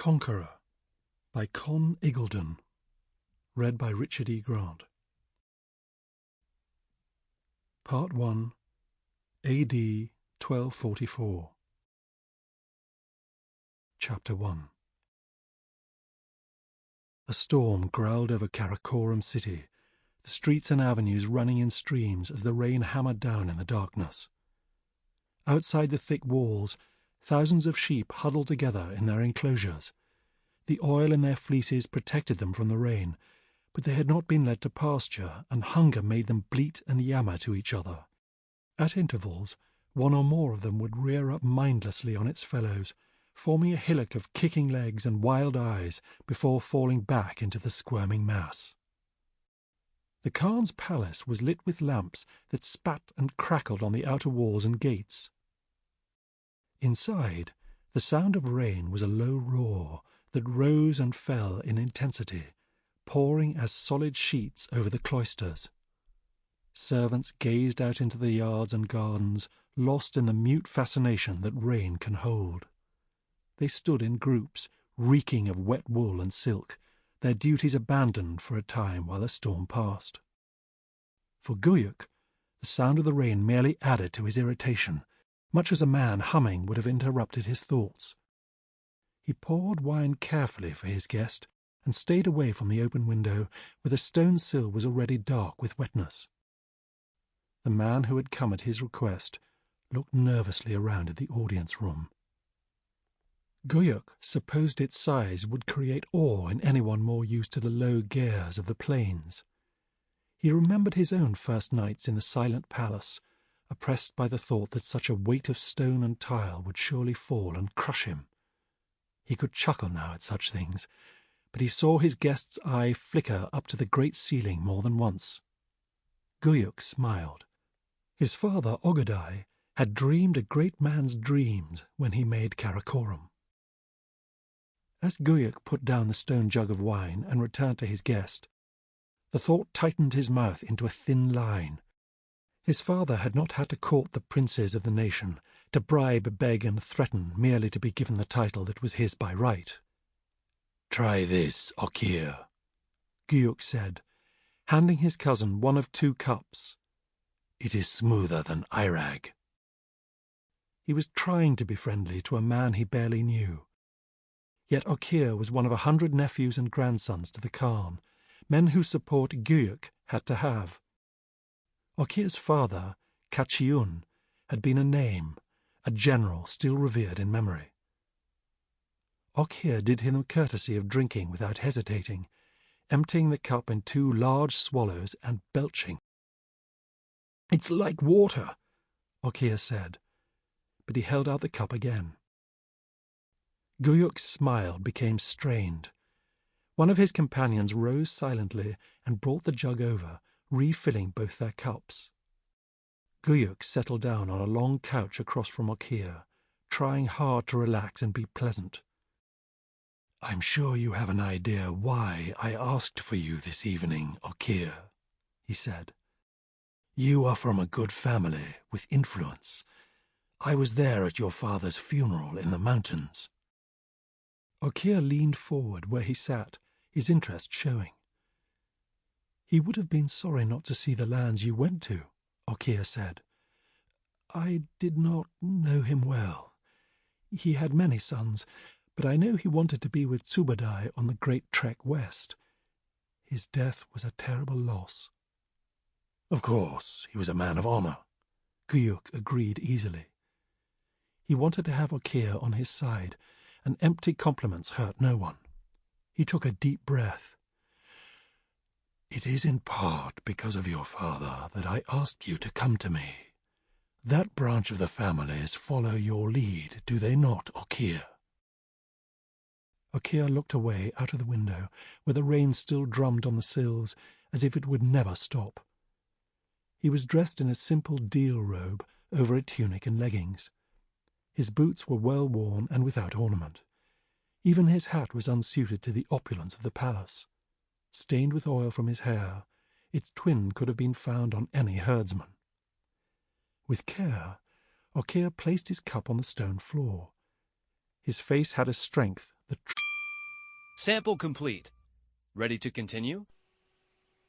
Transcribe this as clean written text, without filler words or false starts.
Conqueror by Conn Iggulden. Read by Richard E. Grant. Part 1, A.D. 1244. Chapter 1. A storm growled over Karakorum city, the streets and avenues running in streams as the rain hammered down in the darkness. Outside the thick walls, thousands of sheep huddled together in their enclosures. The oil in their fleeces protected them from the rain, but they had not been led to pasture, and hunger made them bleat and yammer to each other. At intervals, one or more of them would rear up mindlessly on its fellows, forming a hillock of kicking legs and wild eyes before falling back into the squirming mass. The Khan's palace was lit with lamps that spat and crackled on the outer walls and gates. Inside, the sound of rain was a low roar that rose and fell in intensity, pouring as solid sheets over the cloisters. Servants gazed out into the yards and gardens, lost in the mute fascination that rain can hold. They stood in groups, reeking of wet wool and silk, their duties abandoned for a time while the storm passed. For Guyuk, the sound of the rain merely added to his irritation, much as a man humming would have interrupted his thoughts. He poured wine carefully for his guest, and stayed away from the open window, where the stone sill was already dark with wetness. The man who had come at his request looked nervously around at the audience room. Guyuk supposed its size would create awe in anyone more used to the low gares of the plains. He remembered his own first nights in the silent palace, oppressed by the thought that such a weight of stone and tile would surely fall and crush him. He could chuckle now at such things, but he saw his guest's eye flicker up to the great ceiling more than once. Guyuk smiled. His father, Ogadai, had dreamed a great man's dreams when he made Karakorum. As Guyuk put down the stone jug of wine and returned to his guest, the thought tightened his mouth into a thin line. His father had not had to court the princes of the nation, to bribe, beg, and threaten merely to be given the title that was his by right. "Try this, Okier," Guyuk said, handing his cousin one of 2 cups. "It is smoother than Irag." He was trying to be friendly to a man he barely knew. Yet Okier was one of 100 nephews and grandsons to the Khan, men whose support Guyuk had to have. Okir's father, Kachiun, had been a name, a general still revered in memory. Okir did him the courtesy of drinking without hesitating, emptying the cup in 2 large swallows and belching. "It's like water," Okir said, but he held out the cup again. Guyuk's smile became strained. One of his companions rose silently and brought the jug over, refilling both their cups. Guyuk settled down on a long couch across from Okir, trying hard to relax and be pleasant. "I'm sure you have an idea why I asked for you this evening, Okir," he said. "You are from a good family with influence. I was there at your father's funeral in the mountains." Okir leaned forward where he sat, his interest showing. "He would have been sorry not to see the lands you went to," Okir said. "I did not know him well. He had many sons, but I know he wanted to be with Tsubadai on the great trek west. His death was a terrible loss." "Of course, he was a man of honor," Guyuk agreed easily. He wanted to have Okir on his side, and empty compliments hurt no one. He took a deep breath. "It is in part because of your father that I asked you to come to me. That branch of the families follow your lead, do they not, Okir?" Okir looked away out of the window, where the rain still drummed on the sills, as if it would never stop. He was dressed in a simple deal robe over a tunic and leggings. His boots were well worn and without ornament. Even his hat was unsuited to the opulence of the palace. Stained with oil from his hair, its twin could have been found on any herdsman. With care, Okir placed his cup on the stone floor. His face had a strength that Sample complete. Ready to continue?